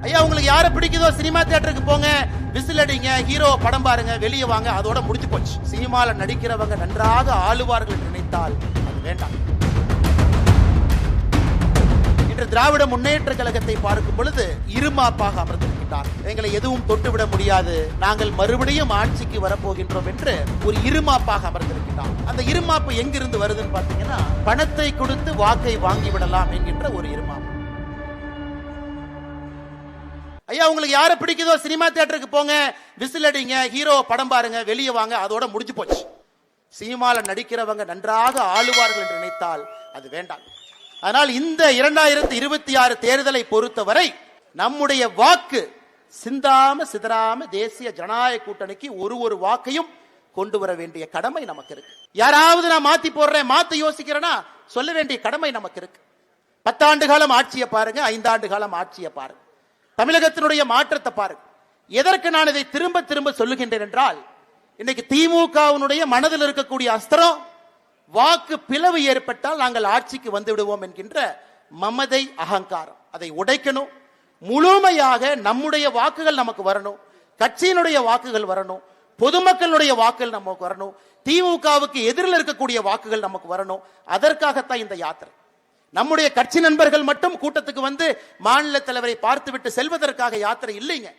ஐயா உங்களுக்கு யாரை பிடிக்குதோ சினிமா தியேட்டருக்கு போங்க, விசில் அடிங்க, ஹீரோ படம் பாருங்க, வெளியே வாங்க, அதோட முடிஞ்சு போச்சு. சினிமால நடிக்கிறவங்க நன்றாக ஆளுவார்கள் என்று நினைத்தால் அது வேண்டாம். இன்று திராவிட முன்னேற்ற கழகத்தை பார்க்கும் பொழுது இருமாப்பாக அமர்ந்திருக்கிறார். எங்களை எதுவும் தொட்டுவிட முடியாது, நாங்கள் மறுபடியும் ஆட்சிக்கு வரப்போகின்றோம் என்று ஒரு இருமாப்பாக அமர்ந்திருக்கிறார். அந்த இருமாப்பு எங்கிருந்து வருதுன்னு பாத்தீங்கன்னா, பணத்தை கொடுத்து வாக்கை வாங்கி விடலாம் என்கின்ற ஒரு இருமாப்பு. ஐயா உங்களுக்கு யாரை பிடிக்குதோ சினிமா தியேட்டருக்கு போங்க, விசில் அடிங்க, ஹீரோ படம் பாருங்க, வெளியே வாங்க, அதோட முடிஞ்சு போச்சு. சினிமால நடிக்கிறவங்க நன்றாக ஆளுவார்கள் என்று நினைத்தால் அது வேண்டாம். அதனால் இந்த 2026 தேர்தலை பொறுத்தவரை நம்முடைய வாக்கு சிந்தாம சிதறாம தேசிய ஜனநாயக கூட்டணிக்கு ஒரு வாக்கையும் கொண்டு வர வேண்டிய கடமை நமக்கு இருக்கு. யாராவது நான் மாத்தி போடுறேன், மாத்தி யோசிக்கிறேன்னா சொல்ல வேண்டிய கடமை நமக்கு இருக்கு. 10 ஆண்டு காலம் ஆட்சியை பாருங்க, 5 ஆண்டு காலம் ஆட்சியை பாருங்க, தமிழகத்தினுடைய மாற்றத்தை பாருங்க. எதற்கு நான் இதை திரும்ப திரும்ப சொல்லுகின்றேன் என்றால், இன்னைக்கு திமுகவினுடைய மனதில் இருக்கக்கூடிய அஸ்திரம், வாக்கு பிளவு ஏற்பட்டால் நாங்கள் ஆட்சிக்கு வந்து விடுவோம் என்கின்ற மமதை அகங்காரம். அதை உடைக்கணும். முழுமையாக நம்முடைய வாக்குகள் நமக்கு வரணும், கட்சியினுடைய வாக்குகள் வரணும், பொதுமக்களுடைய வாக்குகள் நமக்கு வரணும், திமுகவுக்கு எதிரில் இருக்கக்கூடிய வாக்குகள் நமக்கு வரணும். அதற்காகத்தான் இந்த யாத்திரை. நம்முடைய கட்சி நண்பர்கள் மட்டும் கூட்டத்துக்கு வந்து மாநில தலைவரை பார்த்துவிட்டு செல்வதற்காக யாத்திரை இல்லைங்க.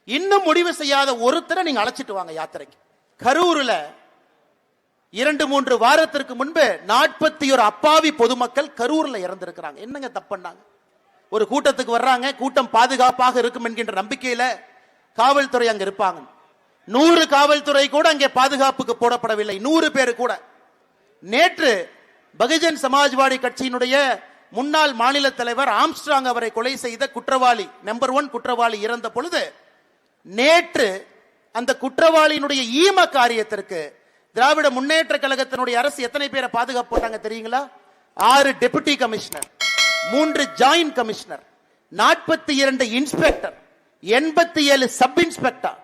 இன்னும் முடிவு செய்யாத ஒருத்தரை நீங்க அழைச்சிட்டு வாங்க யாத்திரைக்கு. கரூர்ல 2-3 வாரத்திற்கு முன்பு 41 அப்பாவி பொதுமக்கள் கரூர்ல இறந்திருக்கிறாங்க. என்னங்க தப்புன்னாங்க? ஒரு கூட்டத்துக்கு வர்றாங்க, கூட்டம் பாதுகாப்பாக இருக்கும் என்கின்ற நம்பிக்கையில காவல்துறை அங்க இருப்பாங்க. 100 காவல்துறை கூட அங்கே பாதுகாப்புக்கு போடப்படவில்லை, 100 பேர் கூட. நேற்று பகுஜன் சமாஜ்வாடி கட்சியினுடைய முன்னாள் மாநில தலைவர் ஆம்ஸ்ட்ராங் அவரை கொலை செய்த குற்றவாளி, நம்பர் 1 குற்றவாளி இறந்த பொழுது, நேற்று அந்த குற்றவாளியினுடைய ஈம காரியத்திற்கு திராவிட முன்னேற்ற கழகத்தினுடைய அரசு எத்தனை பேரை பாதுகாப்பு போட்டாங்க தெரியுங்களா? 6 deputy commissioner, 3 joint commissioner, 42 inspector, 87 sub inspector,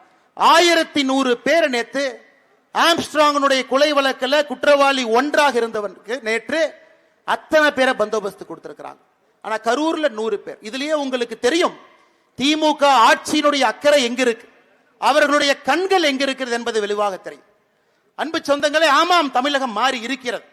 1100 பேர் நேற்று ஆம்ஸ்ட்ராங்கனுடைய கொலை வழக்கில் குற்றவாளி 1ஆக இருந்தவனுக்கு நேற்று அத்தனை பேரை பந்தோபஸ்து கொடுத்திருக்கிறாங்க. ஆனா கரூர்ல 100 பேர். இதுலயே உங்களுக்கு தெரியும் திமுக ஆட்சியினுடைய அக்கறை எங்க இருக்கு, அவர்களுடைய கண்கள் எங்க இருக்கிறது என்பது வெளிவாக தெரியும். அன்பு சொந்தங்களே, ஆமாம் தமிழகம் மாறி இருக்கிறது.